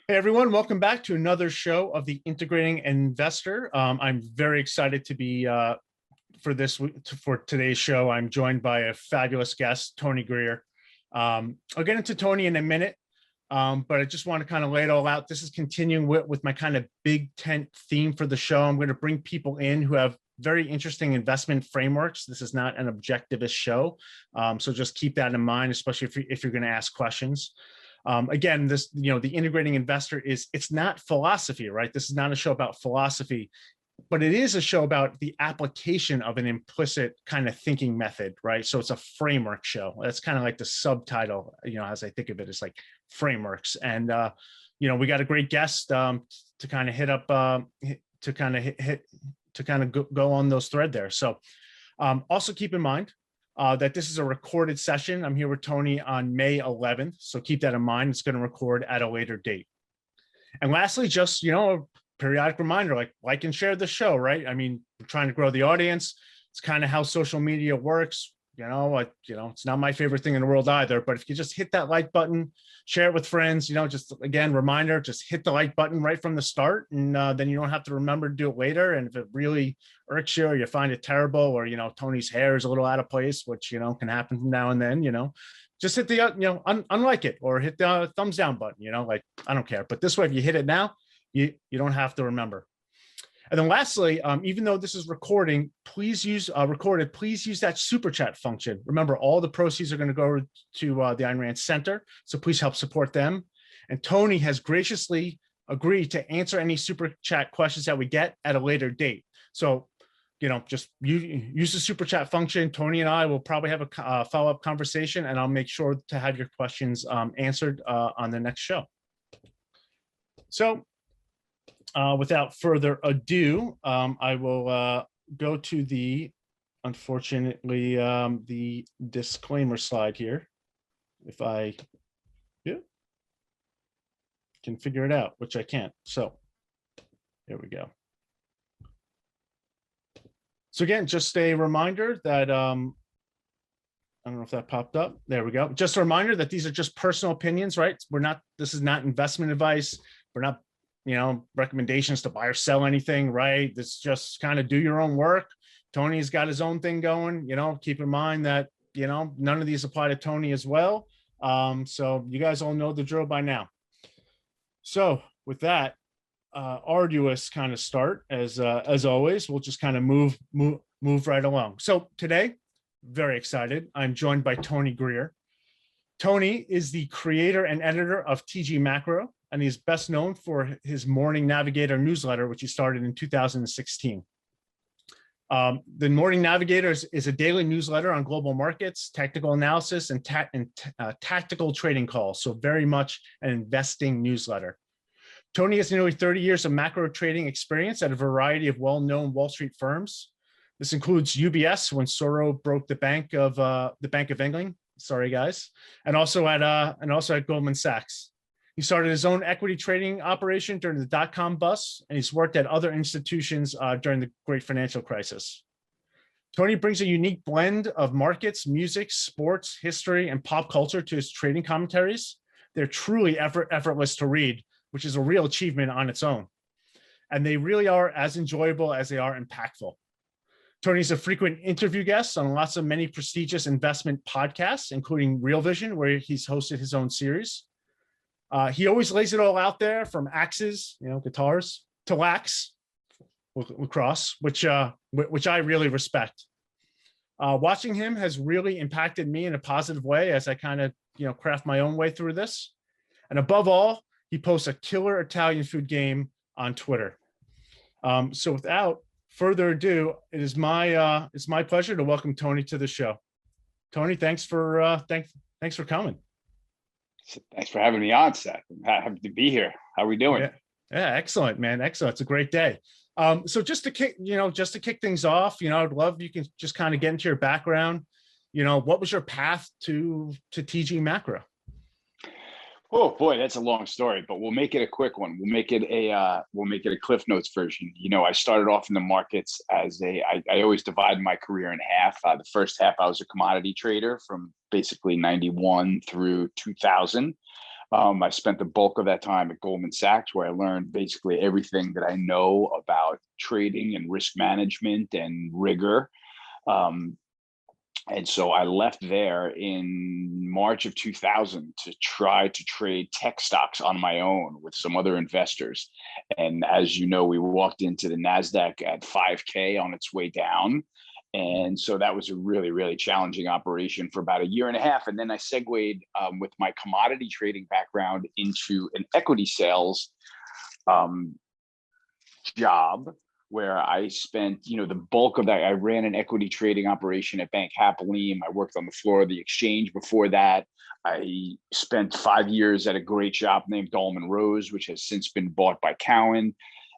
Hey everyone, welcome back to another show of the Integrating Investor. I'm very excited to be for today's show. I'm joined by a fabulous guest, Tony Greer. I'll get into Tony in a minute, but I just want to kind of lay it all out. This is continuing with my kind of big tent theme for the show. I'm going to bring people in who have very interesting investment frameworks. This is not an objectivist show, so just keep that in mind, especially if you're going to ask questions. Again, the integrating investor it's not philosophy, right? This is not a show about philosophy, but it is a show about the application of an implicit kind of thinking method, right? So it's a framework show. That's kind of like the subtitle, as I think of it, is like frameworks. And, we got a great guest to kind of hit up, to kind of go on those thread there. So also keep in mind, that this is a recorded session. I'm here with Tony on May 11th, so keep that in mind. It's going to record at a later date. And lastly, just, a periodic reminder, like and share the show, right? I mean, we're trying to grow the audience. It's kind of how social media works. It's not my favorite thing in the world either, but if you just hit that like button, share it with friends, just again, reminder, just hit the like button right from the start. And then you don't have to remember to do it later. And if it really irks you or you find it terrible, or, Tony's hair is a little out of place, which, can happen from now and then, just hit the, unlike it or hit the thumbs down button, I don't care. But this way, if you hit it now, you don't have to remember. And then lastly, even though this is recorded, please use that super chat function. Remember, all the proceeds are going to go to the Ayn Rand Center, so please help support them. And Tony has graciously agreed to answer any super chat questions that we get at a later date. So, just use the super chat function. Tony and I will probably have a follow-up conversation, and I'll make sure to have your questions answered on the next show. So, without further ado, I will go to the disclaimer slide here. If I can figure it out, which I can't. So there we go. So again, just a reminder that, I don't know if that popped up. There we go. Just a reminder that these are just personal opinions, right? This is not investment advice. We're not recommendations to buy or sell anything, right? This just kind of do your own work. Tony's got his own thing going, keep in mind that, none of these apply to Tony as well. So you guys all know the drill by now. So with that, arduous kind of start as always, we'll just kind of move right along. So today, very excited. I'm joined by Tony Greer. Tony is the creator and editor of TG Macro, and he's best known for his Morning Navigator newsletter, which he started in 2016. The Morning Navigator is a daily newsletter on global markets, technical analysis, and tactical trading calls, so very much an investing newsletter. Tony has nearly 30 years of macro trading experience at a variety of well-known Wall Street firms. This includes UBS, when Soros broke the Bank of England. Sorry, guys, and also at Goldman Sachs. He started his own equity trading operation during the dot-com bust, and he's worked at other institutions during the Great Financial Crisis. Tony brings a unique blend of markets, music, sports, history, and pop culture to his trading commentaries. They're truly effortless to read, which is a real achievement on its own. And they really are as enjoyable as they are impactful. Tony's a frequent interview guest on many prestigious investment podcasts, including Real Vision, where he's hosted his own series. He always lays it all out there, from axes, guitars, to lax, lacrosse, which I really respect. Watching him has really impacted me in a positive way as I kind of, craft my own way through this. And above all, he posts a killer Italian food game on Twitter. So without further ado, it's my pleasure to welcome Tony to the show. Tony, thanks for coming. Thanks for having me on, Seth. I'm happy to be here. How are we doing? Yeah, excellent, man. Excellent. It's a great day. So just to kick things off, I'd love you can just kind of get into your background. What was your path to TG Macro? Oh boy, that's a long story, but we'll make it a quick one. We'll make it a Cliff Notes version. I started off in the markets as I always divide my career in half. The first half, I was a commodity trader from basically 91 through 2000. I spent the bulk of that time at Goldman Sachs, where I learned basically everything that I know about trading and risk management and rigor. Um, and so I left there in March of 2000 to try to trade tech stocks on my own with some other investors. And as you know, we walked into the NASDAQ at 5K on its way down. And so that was a really, really challenging operation for about a year and a half. And then I segued with my commodity trading background into an equity sales job, where I spent, the bulk of that. I ran an equity trading operation at Bank Hapolim. I worked on the floor of the exchange before that. I spent 5 years at a great shop named Dolman Rose, which has since been bought by Cowen.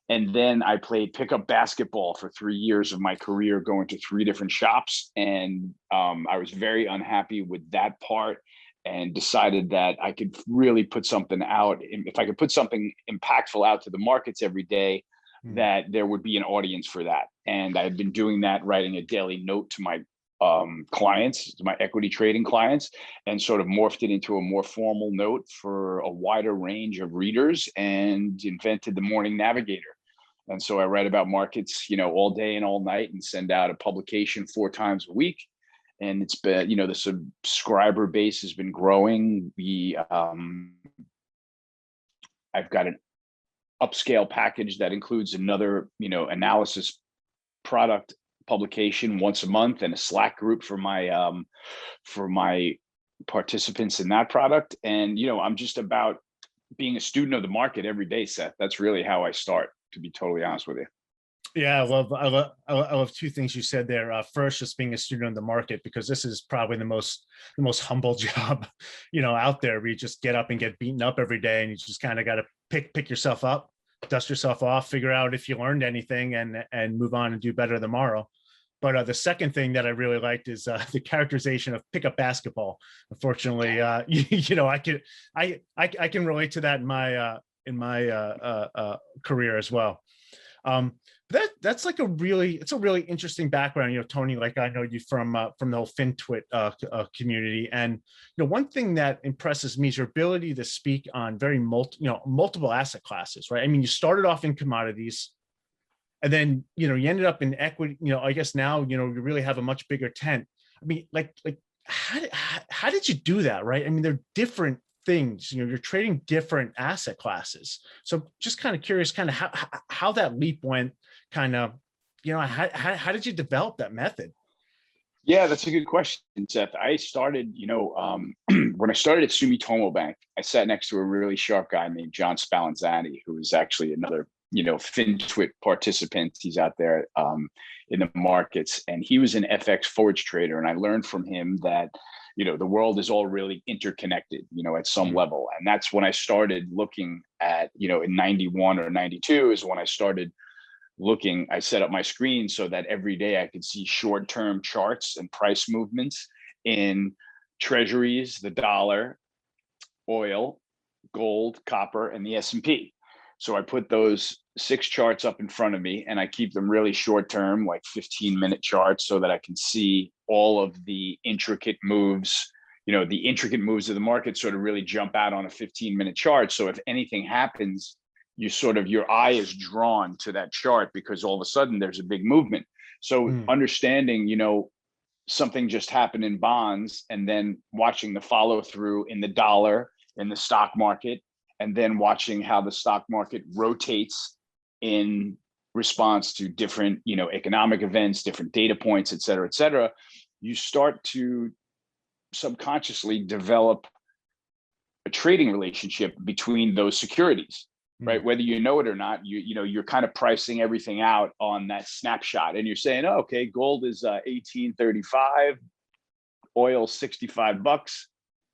And then I played pickup basketball for 3 years of my career, going to 3 different shops. And I was very unhappy with that part, and decided that I could really put something out. If I could put something impactful out to the markets every day, that there would be an audience for that. And I've been doing that, writing a daily note to my clients, to my equity trading clients, and sort of morphed it into a more formal note for a wider range of readers, and invented the Morning Navigator. And so I write about markets, all day and all night, and send out a publication 4 times a week. And it's been, the subscriber base has been growing. I've got an upscale package that includes another, analysis product publication once a month, and a Slack group for my participants in that product. And, I'm just about being a student of the market every day, Seth. That's really how I start, to be totally honest with you. Yeah, I love 2 things you said there. First, just being a student of the market, because this is probably the most humble job, out there, where you just get up and get beaten up every day, and you just kind of got to pick yourself up, dust yourself off, figure out if you learned anything, and move on and do better tomorrow. But the second thing that I really liked is the characterization of pickup basketball. Unfortunately, I can relate to that in my career as well. That's like it's a really interesting background, Tony. Like, I know you from the whole FinTwit community, and one thing that impresses me is your ability to speak on very multiple asset classes, right? I mean, you started off in commodities, and then you ended up in equity. I guess now you really have a much bigger tent. I mean, like how did you do that, right? I mean, they're different things. You're trading different asset classes. So just kind of curious, kind of how that leap went. Kind of, how did you develop that method? Yeah, that's a good question, Seth. I started, when I started at Sumitomo Bank, I sat next to a really sharp guy named John Spallanzani, who is actually another, FinTwit participant. He's out there in the markets, and he was an FX forwards trader. And I learned from him that, the world is all really interconnected, at some level. And that's when I started looking at, in 91 or 92 is when I started looking. I set up my screen so that every day I could see short-term charts and price movements in treasuries, the dollar, oil, gold, copper, and the S&P. So I put those 6 charts up in front of me, and I keep them really short-term, like 15-minute charts, so that I can see all of the intricate moves. The intricate moves of the market sort of really jump out on a 15-minute chart. So if anything happens, your eye is drawn to that chart, because all of a sudden there's a big movement. So understanding, something just happened in bonds, and then watching the follow through in the dollar, in the stock market, and then watching how the stock market rotates in response to different, economic events, different data points, et cetera, you start to subconsciously develop a trading relationship between those securities. Right, whether you know it or not, you're kind of pricing everything out on that snapshot, and you're saying, oh, okay, gold is 1835, oil $65,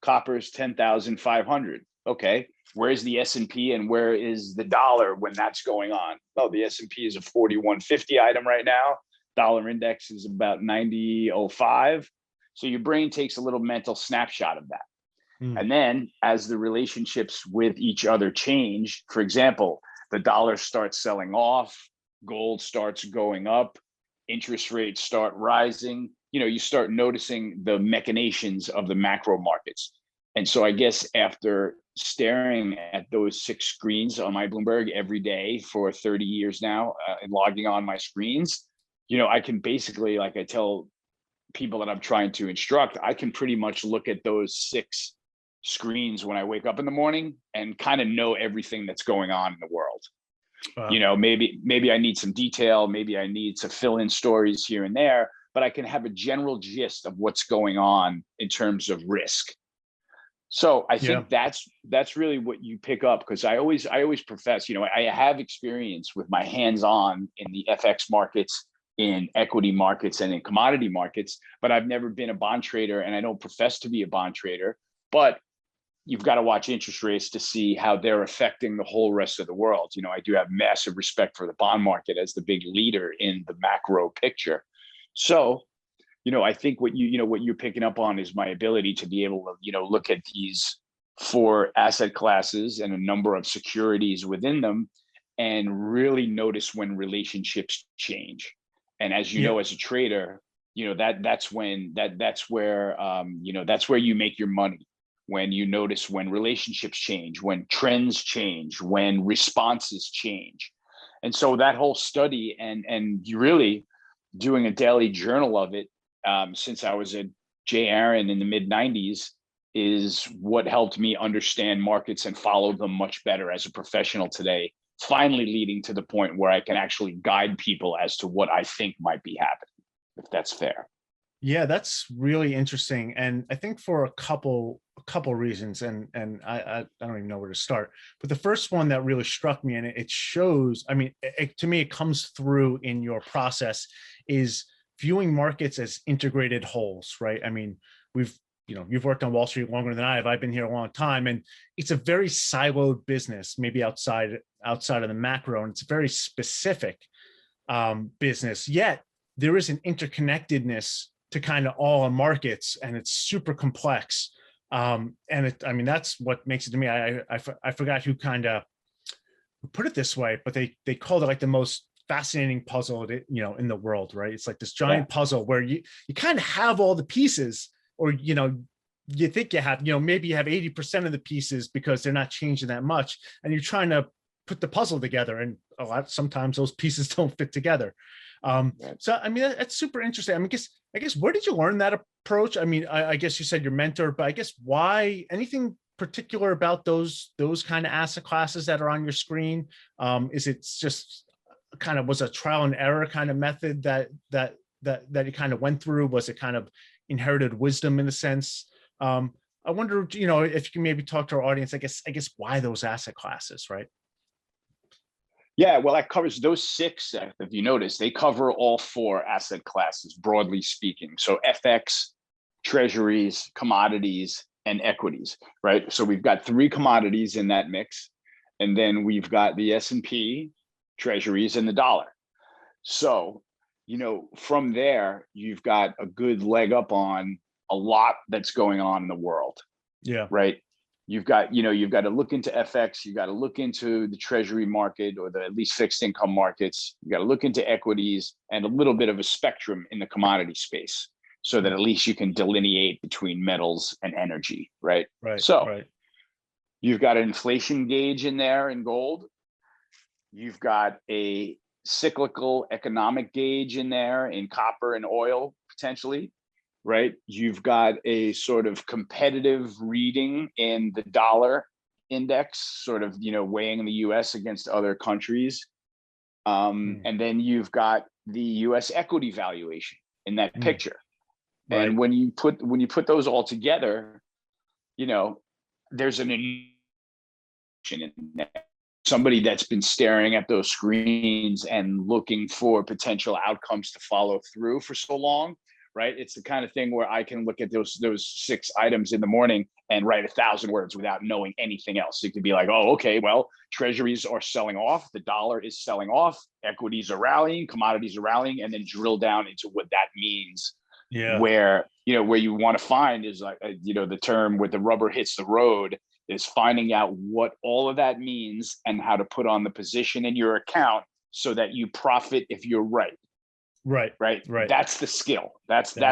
copper is 10,500. Okay, where's the S&P and where is the dollar when that's going on? Oh, the S&P is a 4150 item right now. Dollar index is about 90.05. So your brain takes a little mental snapshot of that. And then as the relationships with each other change, for example, the dollar starts selling off, gold starts going up, interest rates start rising, you start noticing the machinations of the macro markets. And so I guess after staring at those 6 screens on my Bloomberg every day for 30 years now, and logging on my screens, I can basically, like I tell people that I'm trying to instruct, I can pretty much look at those 6 screens when I wake up in the morning and kind of know everything that's going on in the world. Maybe I need some detail, maybe I need to fill in stories here and there, but I can have a general gist of what's going on in terms of risk. So I think that's really what you pick up, because I always profess, I have experience with my hands-on in the FX markets, in equity markets, and in commodity markets, but I've never been a bond trader, and I don't profess to be a bond trader. But you've got to watch interest rates to see how they're affecting the whole rest of the world. I do have massive respect for the bond market as the big leader in the macro picture. So, I think what you're picking up on is my ability to be able to, look at these 4 asset classes and a number of securities within them, and really notice when relationships change. And as you know, as a trader, that's where you make your money. When you notice when relationships change, when trends change, when responses change. And so that whole study and you really doing a daily journal of it, since I was at J. Aaron in the mid-90s, is what helped me understand markets and follow them much better as a professional today, finally leading to the point where I can actually guide people as to what I think might be happening, if that's fair. Yeah, that's really interesting. And I think for a couple reasons, and I don't even know where to start, but the first one that really struck me, and it shows, I mean, to me, it comes through in your process, is viewing markets as integrated wholes, right? I mean, you've worked on Wall Street longer than I have. I've been here a long time, and it's a very siloed business, maybe outside of the macro, and it's a very specific business. Yet there is an interconnectedness to kind of all markets, and it's super complex. That's what makes it, to me, I forgot who kind of put it this way, but they called it like the most fascinating puzzle, in the world, right? It's like this giant puzzle where you kind of have all the pieces, or, you think you have, maybe you have 80% of the pieces because they're not changing that much. And you're trying to put the puzzle together, and sometimes those pieces don't fit together. So, I mean, that's super interesting. I mean, I guess, where did you learn that approach? I mean, I guess you said your mentor, but I guess why, anything particular about those kind of asset classes that are on your screen? Is it just kind of was a trial and error kind of method that you kind of went through? Was it kind of inherited wisdom in a sense? I wonder, if you can maybe talk to our audience, I guess why those asset classes, right? Yeah, well, that covers those 6, if you notice, they cover all 4 asset classes, broadly speaking. So FX, treasuries, commodities, and equities, right? So we've got 3 commodities in that mix. And then we've got the S&P, treasuries, and the dollar. So, from there, you've got a good leg up on a lot that's going on in the world. Yeah. Right. You've got to look into FX, you got to look into the treasury market, or at least fixed income markets. You got to look into equities, and a little bit of a spectrum in the commodity space, so that at least you can delineate between metals and energy, right? Right. So right. You've got an inflation gauge in there in gold. You've got a cyclical economic gauge in there in copper and oil, potentially. Right. You've got a sort of competitive reading in the dollar index, sort of, weighing the US against other countries. And then you've got the US equity valuation in that picture. Right. And when you put those all together, there's an in there. Somebody that's been staring at those screens and looking for potential outcomes to follow through for so long. Right. It's the kind of thing where I can look at those 6 items in the morning and write 1,000 words without knowing anything else. It could be like, oh, okay, well, treasuries are selling off, the dollar is selling off, equities are rallying, commodities are rallying, and then drill down into what that means. Yeah. Where you want to find is like, the term where the rubber hits the road is finding out what all of that means and how to put on the position in your account so that you profit if you're right. Right. That's the skill. That's the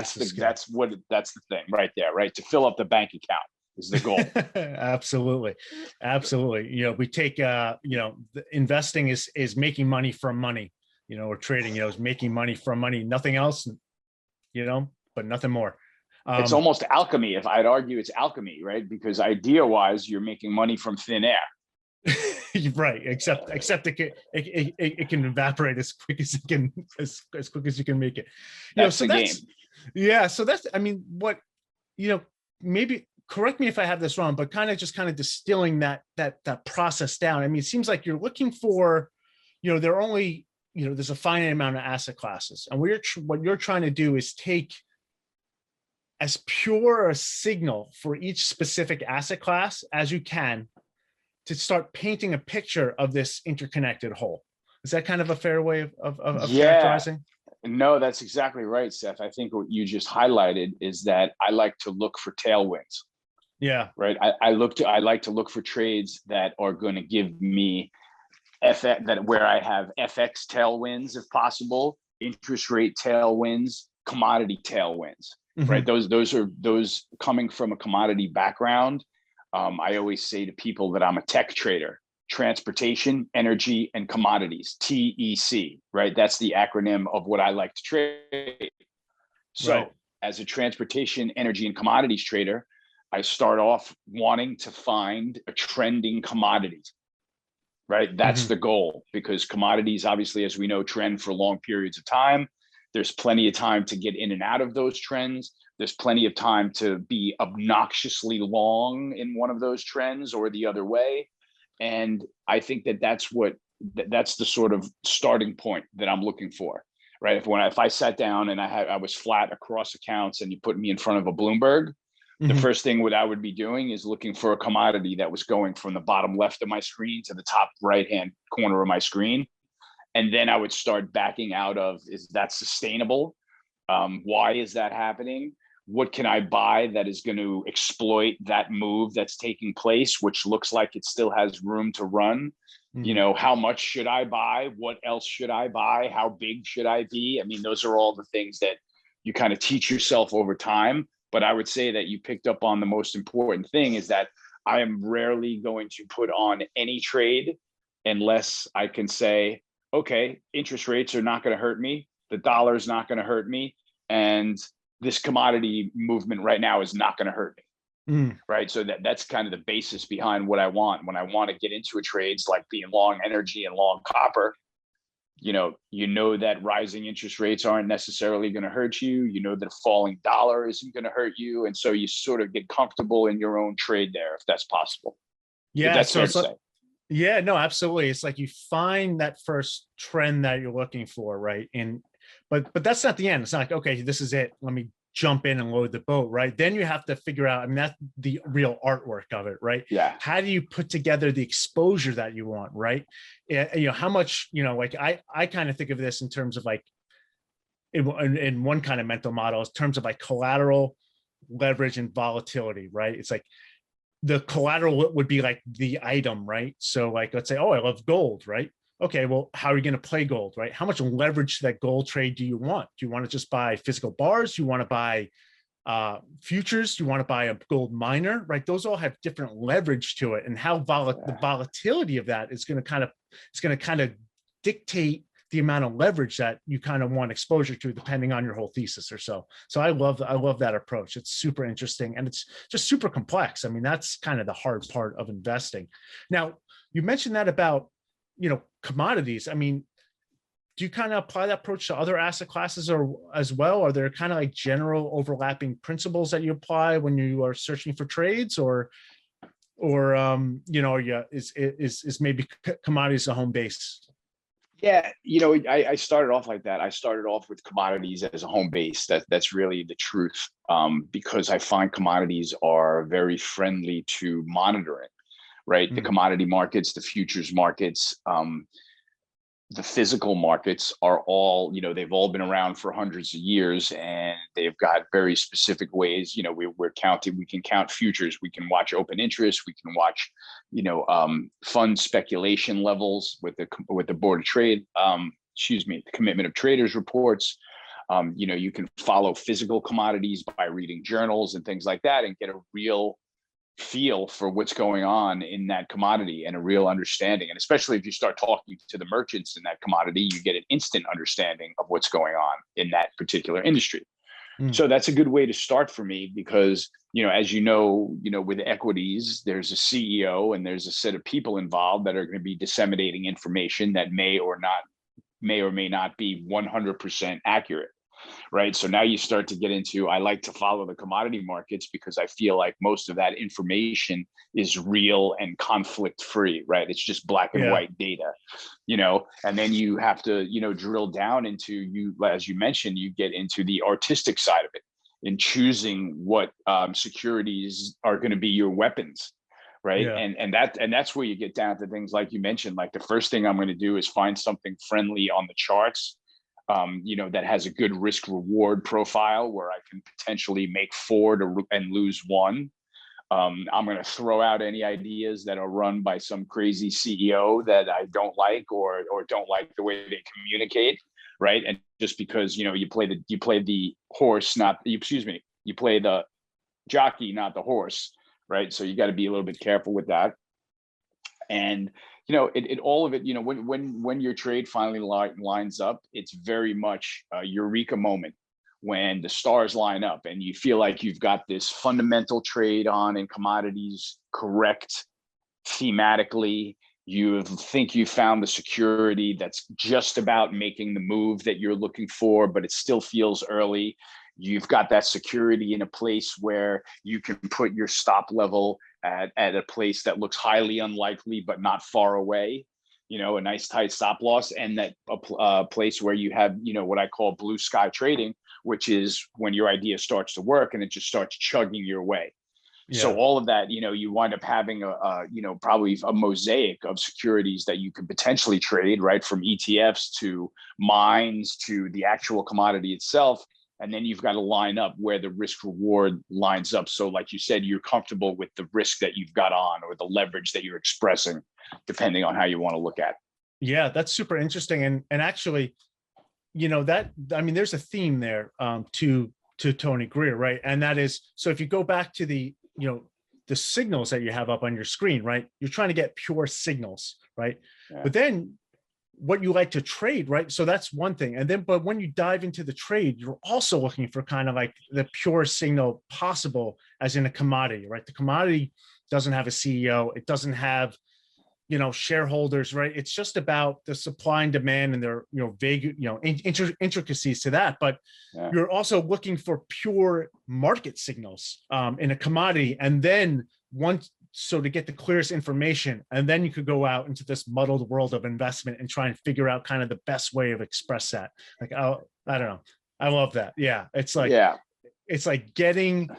thing right there, right? To fill up the bank account. is the goal. Absolutely. Absolutely. We take, investing is making money from money, or trading, is making money from money, nothing else, but nothing more. It's almost alchemy. If I'd argue it's alchemy, right? Because idea wise, you're making money from thin air. Right. Except it can evaporate as quick as it can, as quick as you can make it. That's the game. Yeah. So that's, what, maybe correct me if I have this wrong, but kind of distilling that process down. It seems like you're looking for, there are only, there's a finite amount of asset classes, and what you're trying to do is take as pure a signal for each specific asset class as you can to start painting a picture of this interconnected whole. Is that kind of a fair way of characterizing? No, that's exactly right, Seth. I think what you just highlighted is that I like to look for tailwinds. Yeah. Right. I like to look for trades that are going to give me where I have FX tailwinds, if possible, interest rate tailwinds, commodity tailwinds. Mm-hmm. Right. Those coming from a commodity background. I always say to people that I'm a tech trader: transportation, energy, and commodities, TEC, right? That's the acronym of what I like to trade. So right. As a transportation, energy, and commodities trader, I start off wanting to find a trending commodity, right? That's mm-hmm. the goal, because commodities, obviously, as we know, trend for long periods of time. There's plenty of time to get in and out of those trends. There's plenty of time to be obnoxiously long in one of those trends or the other way. And I think that's the sort of starting point that I'm looking for, right? If I sat down and I was flat across accounts and you put me in front of a Bloomberg, mm-hmm. the first thing I would be doing is looking for a commodity that was going from the bottom left of my screen to the top right-hand corner of my screen. And then I would start backing out of, is that sustainable? Why is that happening? What can I buy that is going to exploit that move that's taking place, which looks like it still has room to run? Mm-hmm. How much should I buy? What else should I buy? How big should I be? Those are all the things that you kind of teach yourself over time. But I would say that you picked up on the most important thing, is that I am rarely going to put on any trade unless I can say, okay, interest rates are not going to hurt me. The dollar is not going to hurt me. And this commodity movement right now is not going to hurt me. Right. So that's kind of the basis behind what I want. When I want to get into a trades like being long energy and long copper, that rising interest rates aren't necessarily going to hurt you. That a falling dollar isn't going to hurt you. And so you sort of get comfortable in your own trade there, if that's possible. Yeah. That's fair to say. Yeah, no, absolutely. It's like you find that first trend that you're looking for, right? But that's not the end. It's not like, okay, this is it, let me jump in and load the boat, right? Then you have to figure out, that's the real artwork of it, right? Yeah. How do you put together the exposure that you want, right? How much, like I kind of think of this in terms of like, in one kind of mental model, in terms of like collateral, leverage, and volatility, right? It's like, the collateral would be like the item, right? So like, let's say, oh, I love gold, right? Okay, well, how are you going to play gold, right? How much leverage to that gold trade do you want? Do you want to just buy physical bars? Do you want to buy futures? Do you want to buy a gold miner, right? Those all have different leverage to it, and how the volatility of that is going to kind of dictate the amount of leverage that you kind of want exposure to, depending on your whole thesis or so. So I love that approach. It's super interesting, and it's just super complex. That's kind of the hard part of investing. Now, you mentioned that about, commodities. Do you kind of apply that approach to other asset classes or as well? Are there kind of like general overlapping principles that you apply when you are searching for trades, or is maybe commodities a home base? Yeah, I started off like that. I started off with commodities as a home base. That's really the truth, because I find commodities are very friendly to monitoring, right? Mm-hmm. The commodity markets, the futures markets, the physical markets are all, they've all been around for hundreds of years, and they've got very specific ways. We can count futures, we can watch open interest, we can watch, fund speculation levels with the Board of Trade, the Commitment of Traders reports. You can follow physical commodities by reading journals and things like that, and get a real feel for what's going on in that commodity and a real understanding. And especially if you start talking to the merchants in that commodity, you get an instant understanding of what's going on in that particular industry. Mm. So that's a good way to start for me because, as with equities, there's a CEO and there's a set of people involved that are going to be disseminating information that may or may not be 100% accurate. Right. So now you start to get into, I like to follow the commodity markets because I feel like most of that information is real and conflict free. Right. It's just black and white data, and then you have to, drill down into as you mentioned, you get into the artistic side of it in choosing what securities are going to be your weapons. Right. Yeah. And that's where you get down to things like you mentioned, like the first thing I'm going to do is find something friendly on the charts that has a good risk reward profile where I can potentially make 4 and lose 1. I'm going to throw out any ideas that are run by some crazy CEO that I don't like or don't like the way they communicate. Right. And just because, you play the horse, you play the jockey, not the horse. Right. So you got to be a little bit careful with that. And it all of it, when your trade finally lines up, it's very much a eureka moment when the stars line up and you feel like you've got this fundamental trade on in commodities correct thematically. You think you found the security that's just about making the move that you're looking for, but it still feels early. You've got that security in a place where you can put your stop level at a place that looks highly unlikely, but not far away, a nice tight stop loss, and that place where you have, what I call blue sky trading, which is when your idea starts to work and it just starts chugging your way. Yeah. So all of that, you wind up having probably a mosaic of securities that you could potentially trade, right? From ETFs to mines to the actual commodity itself. And then you've got to line up where the risk reward lines up. So like you said, you're comfortable with the risk that you've got on or the leverage that you're expressing, depending on how you want to look at it. Yeah, that's super interesting. And actually, there's a theme there to Tony Greer, right? And that is, so if you go back to the signals that you have up on your screen, right? You're trying to get pure signals, right? Yeah. But then what you like to trade, right? So that's one thing. And then, but when you dive into the trade, you're also looking for kind of like the pure signal possible as in a commodity, right? The commodity doesn't have a CEO. It doesn't have, shareholders, right? It's just about the supply and demand and their, vague, intricacies to that. But yeah, you're also looking for pure market signals in a commodity. And then so to get the clearest information, and then you could go out into this muddled world of investment and try and figure out kind of the best way of express that. Like, I don't know. I love that. Yeah. It's like getting,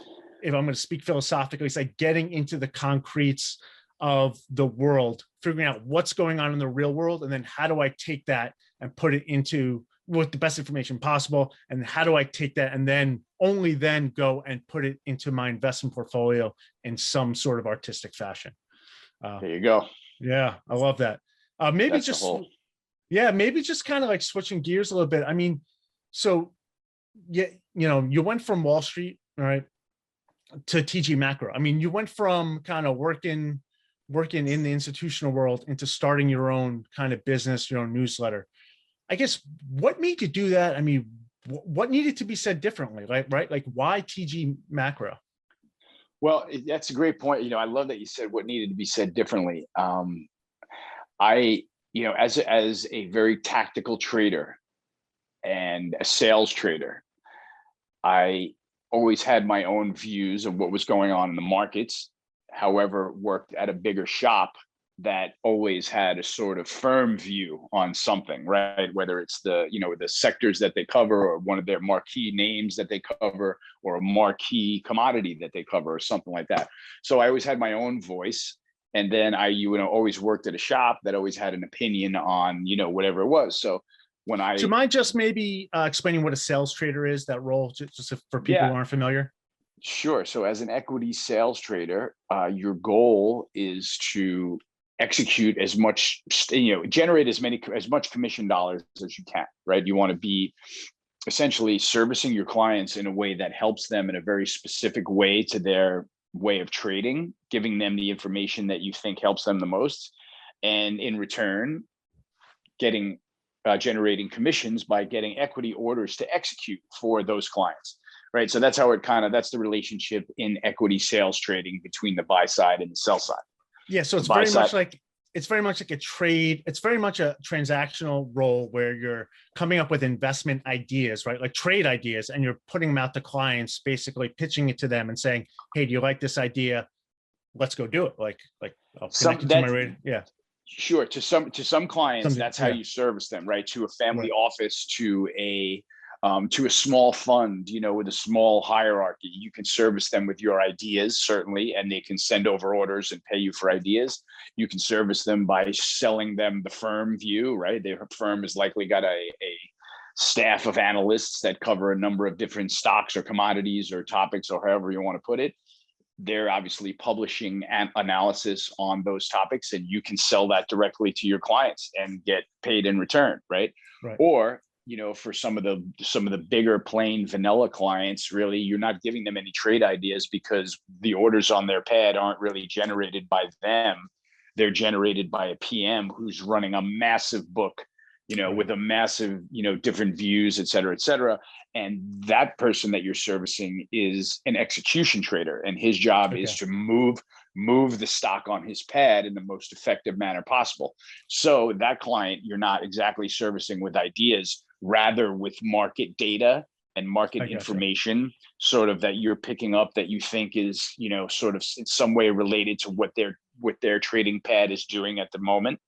if I'm going to speak philosophically, it's like getting into the concretes of the world, figuring out what's going on in the real world. And then how do I take that and put it into with the best information possible? And how do I take that and then only then go and put it into my investment portfolio in some sort of artistic fashion? There you go. Yeah, I love that. Maybe just kind of like switching gears a little bit. I mean, so yeah, you went from Wall Street, right, to TG Macro. I mean, you went from kind of working in the institutional world into starting your own kind of business, your own newsletter. I guess what made you do that? I mean, what needed to be said differently? Right? Like why TG Macro? Well, that's a great point. I love that you said what needed to be said differently. I, as a very tactical trader and a sales trader, I always had my own views of what was going on in the markets. However, worked at a bigger shop that always had a sort of firm view on something, right? Whether it's the sectors that they cover or one of their marquee names that they cover or a marquee commodity that they cover or something like that. So I always had my own voice. And then I always worked at a shop that always had an opinion on, whatever it was. So when do you mind just maybe explaining what a sales trader is, that role, just for people who aren't familiar? Sure. So as an equity sales trader, your goal is to execute as much, generate as much commission dollars as you can, right? You want to be essentially servicing your clients in a way that helps them in a very specific way to their way of trading, giving them the information that you think helps them the most, and in return, generating commissions by getting equity orders to execute for those clients, right? So that's how that's the relationship in equity sales trading between the buy side and the sell side. Yeah, so it's very much like a trade. It's very much a transactional role where you're coming up with investment ideas, right? Like trade ideas, and you're putting them out to clients, basically pitching it to them and saying, "Hey, do you like this idea? Let's go do it." Like I'll connect it to my radio. Yeah. Sure. To some clients, that's how you service them, right? To a family office, to a small fund, with a small hierarchy, you can service them with your ideas, certainly, and they can send over orders and pay you for ideas. You can service them by selling them the firm view, right? Their firm has likely got a staff of analysts that cover a number of different stocks or commodities or topics, or however you want to put it. They're obviously publishing an analysis on those topics, and you can sell that directly to your clients and get paid in return, right? Or, for some of the bigger plain vanilla clients, really, you're not giving them any trade ideas because the orders on their pad aren't really generated by them. They're generated by a PM who's running a massive book, with a massive, different views, et cetera. And that person that you're servicing is an execution trader, and his job is to move the stock on his pad in the most effective manner possible. So that client, you're not exactly servicing with ideas, rather with market data and market information, sort of that you're picking up that you think is, sort of in some way related to what their trading pad is doing at the moment.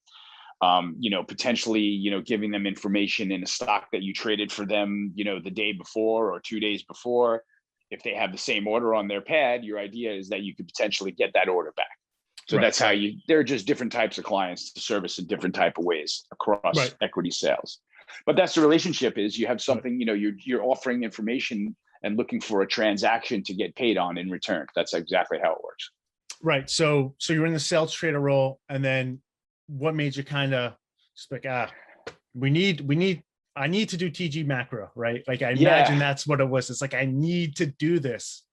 Potentially, giving them information in a stock that you traded for them, the day before or 2 days before. If they have the same order on their pad, your idea is that you could potentially get that order back. So that's how there are just different types of clients to service in different type of ways across equity sales. But that's the relationship is you have something, you're offering information and looking for a transaction to get paid on in return. That's exactly how it works. Right. So you're in the sales trader role, and then what made you kind of just like, I need to do TG macro, right? Like I imagine that's what it was. It's like, I need to do this.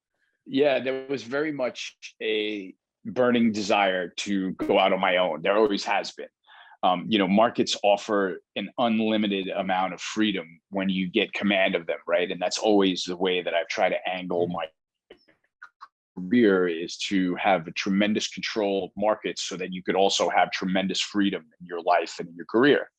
Yeah, there was very much a burning desire to go out on my own. There always has been. Markets offer an unlimited amount of freedom when you get command of them, right? And that's always the way that I've tried to angle my career, is to have a tremendous control of markets so that you could also have tremendous freedom in your life and in your career.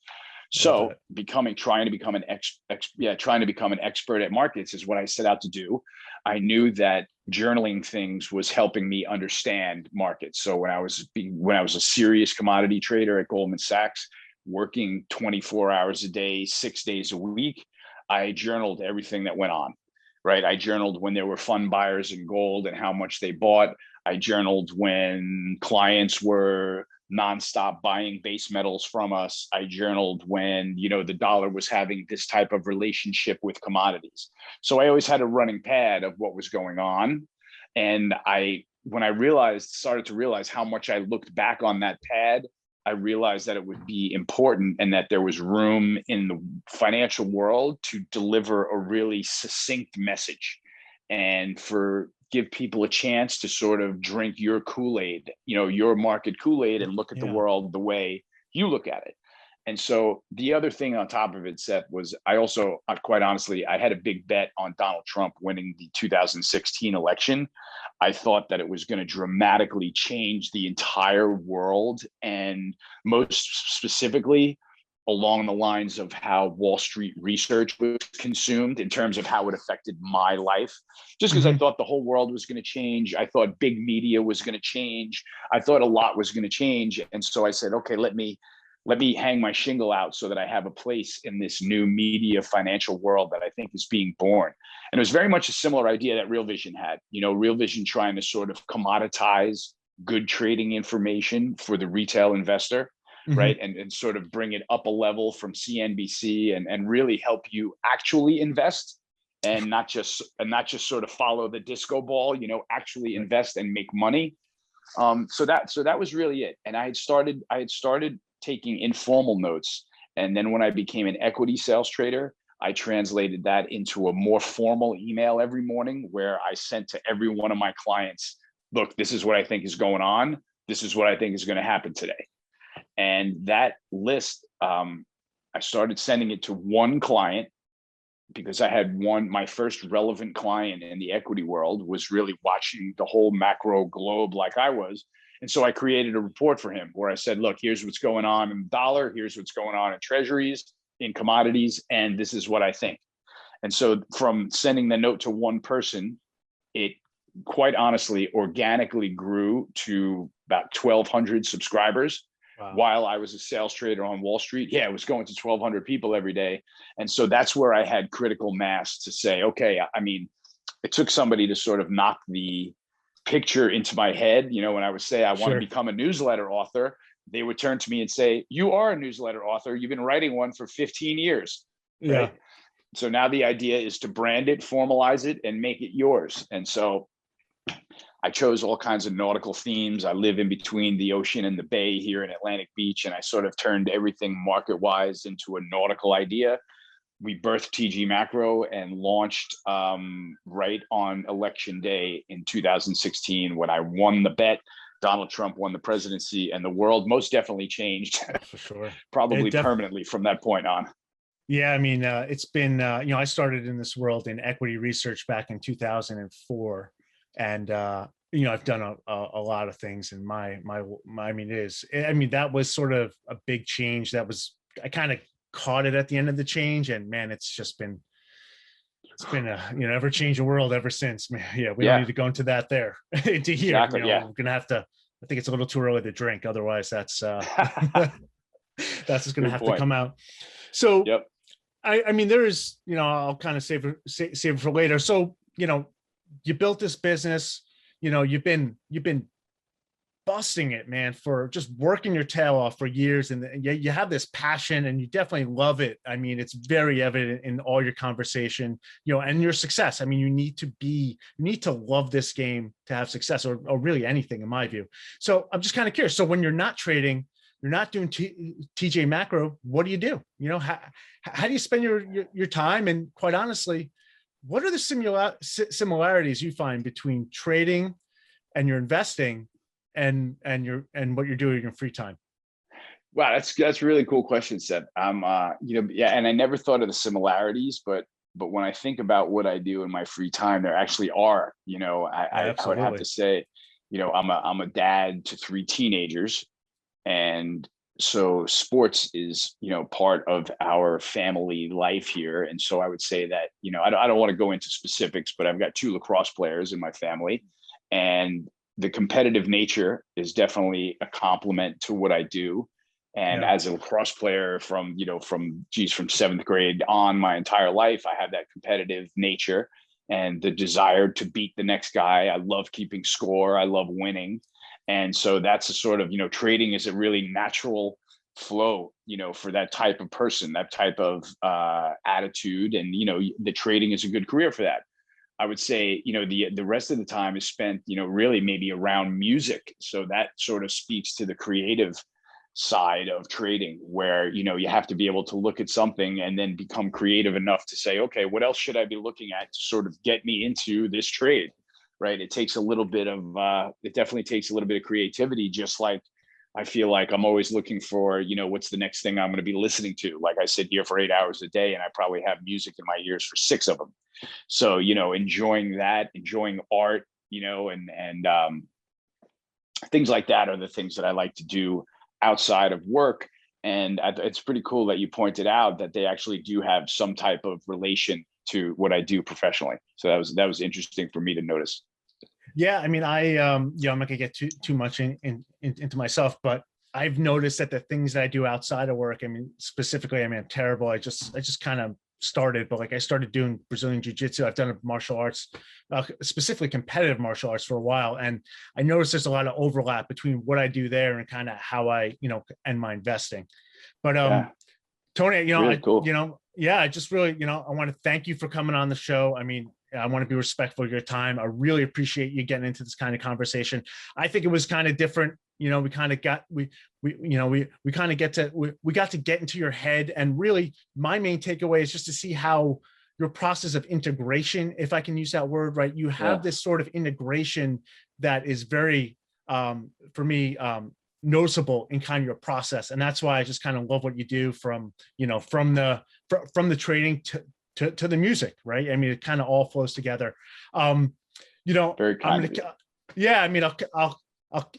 So trying to become an expert at markets is what I set out to do. I knew that journaling things was helping me understand markets. So when I was a serious commodity trader at Goldman Sachs, working 24 hours a day, 6 days a week, I journaled everything that went on. Right. I journaled when there were fund buyers in gold and how much they bought. I journaled when clients were nonstop buying base metals from us. I journaled when, the dollar was having this type of relationship with commodities. So I always had a running pad of what was going on. And when I started to realize how much I looked back on that pad, I realized that it would be important and that there was room in the financial world to deliver a really succinct message and give people a chance to sort of drink your Kool-Aid, your market Kool-Aid, and look at the world the way you look at it. And so the other thing on top of it, Seth, was I also, quite honestly, I had a big bet on Donald Trump winning the 2016 election. I thought that it was going to dramatically change the entire world, and most specifically along the lines of how Wall Street research was consumed in terms of how it affected my life. Just because I thought the whole world was going to change. I thought big media was going to change. I thought a lot was going to change. And so I said, okay, let me hang my shingle out so that I have a place in this new media financial world that I think is being born. And it was very much a similar idea that Real Vision had, Real Vision trying to sort of commoditize good trading information for the retail investor, right? And sort of bring it up a level from CNBC and really help you actually invest and not just sort of follow the disco ball, actually invest and make money. So that was really it. And I had started taking informal notes. And then when I became an equity sales trader, I translated that into a more formal email every morning where I sent to every one of my clients look, this is what I think is going on. This is what I think is going to happen today. And that list, I started sending it to one client, because I had my first relevant client in the equity world was really watching the whole macro globe like I was. And so I created a report for him where I said, look, here's what's going on in the dollar. Here's what's going on in treasuries, in commodities. And this is what I think. And so from sending the note to one person, it quite honestly organically grew to about 1,200 subscribers. Wow. While I was a sales trader on Wall Street. Yeah, it was going to 1,200 people every day. And so that's where I had critical mass to say, okay, I mean, it took somebody to sort of knock the picture into my head. You know, when I would say I want to become a newsletter author, they would turn to me and say, you are a newsletter author. You've been writing one for 15 years. Right? Yeah. So now the idea is to brand it, formalize it, and make it yours. And so I chose all kinds of nautical themes. I live in between the ocean and the bay here in Atlantic Beach, and I sort of turned everything market-wise into a nautical idea. We birthed TG Macro and launched right on election day in 2016 when I won the bet. Donald Trump won the presidency, and the world most definitely changed. For sure. Probably permanently from that point on. Yeah, I mean, it's been, I started in this world in equity research back in 2004. And, I've done a lot of things, and that was sort of a big change. I kind of caught it at the end of the change, and man, it's been a, ever changing world ever since. Man, we don't need to go into that there into here. Exactly, We're going to have to, I think it's a little too early to drink. Otherwise that's just going to have to come out. So, yep. I mean, there is, I'll kind of save it for later. So, you built this business, you've been busting it, man, for just working your tail off for years. And you have this passion, and you definitely love it. I mean, it's very evident in all your conversation, and your success. I mean, you need to love this game to have success, or really anything, in my view. So I'm just kind of curious. So when you're not trading, you're not doing TJ Macro, what do you do? How do you spend your time? And quite honestly, what are the similarities you find between trading and your investing and what you're doing in your free time? Wow, that's a really cool question, Seth. And I never thought of the similarities, but when I think about what I do in my free time, there actually are. I would have to say, I'm a dad to 3 teenagers, and so sports is, part of our family life here. And so I would say that, I don't want to go into specifics, but I've got 2 lacrosse players in my family, and the competitive nature is definitely a complement to what I do. And as a lacrosse player from 7th grade on, my entire life, I have that competitive nature and the desire to beat the next guy. I love keeping score. I love winning. And so that's a sort of, trading is a really natural flow, for that type of person, that type of attitude. And, the trading is a good career for that. I would say, the rest of the time is spent, really maybe around music. So that sort of speaks to the creative side of trading, where, you have to be able to look at something and then become creative enough to say, okay, what else should I be looking at to sort of get me into this trade? Right. It takes a little bit of, it definitely takes a little bit of creativity, just like I feel like I'm always looking for, what's the next thing I'm going to be listening to? Like I sit here for 8 hours a day, and I probably have music in my ears for 6 of them. So, enjoying art, and things like that are the things that I like to do outside of work. And it's pretty cool that you pointed out that they actually do have some type of relation to what I do professionally. So that was interesting for me to notice. Yeah, I mean, I'm not gonna get too much into myself, but I've noticed that the things that I do outside of work, I mean, specifically, I'm terrible. I just kind of started, but I started doing Brazilian jiu-jitsu. I've done martial arts, specifically competitive martial arts, for a while, and I noticed there's a lot of overlap between what I do there and kind of how I, and my investing. But Tony, really cool. I just really, I want to thank you for coming on the show. I mean, I want to be respectful of your time. I really appreciate you getting into this kind of conversation. I think it was kind of different. We kind of got, we got to get into your head. And really, my main takeaway is just to see how your process of integration, if I can use that word, right? You have this sort of integration that is very, for me, noticeable in kind of your process. And that's why I just kind of love what you do from, from the trading to the music, right? I mean, it kind of all flows together. Very kind.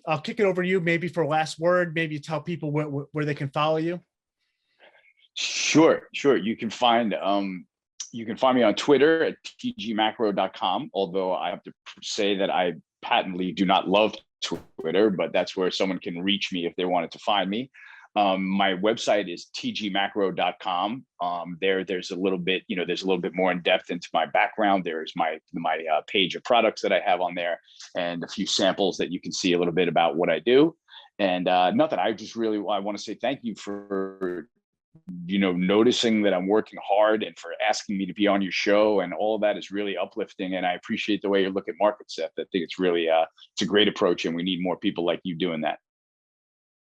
I'll kick it over to you maybe for a last word, maybe tell people where they can follow you. Sure. You can find me on Twitter at tgmacro.com, although I have to say that I patently do not love Twitter, but that's where someone can reach me if they wanted to find me. My website is tgmacro.com. There's a little bit, there's a little bit more in depth into my background. There's my page of products that I have on there, and a few samples that you can see a little bit about what I do. And nothing. I want to say thank you for noticing that I'm working hard and for asking me to be on your show, and all of that is really uplifting. And I appreciate the way you look at market, Seth. I think it's really it's a great approach, and we need more people like you doing that.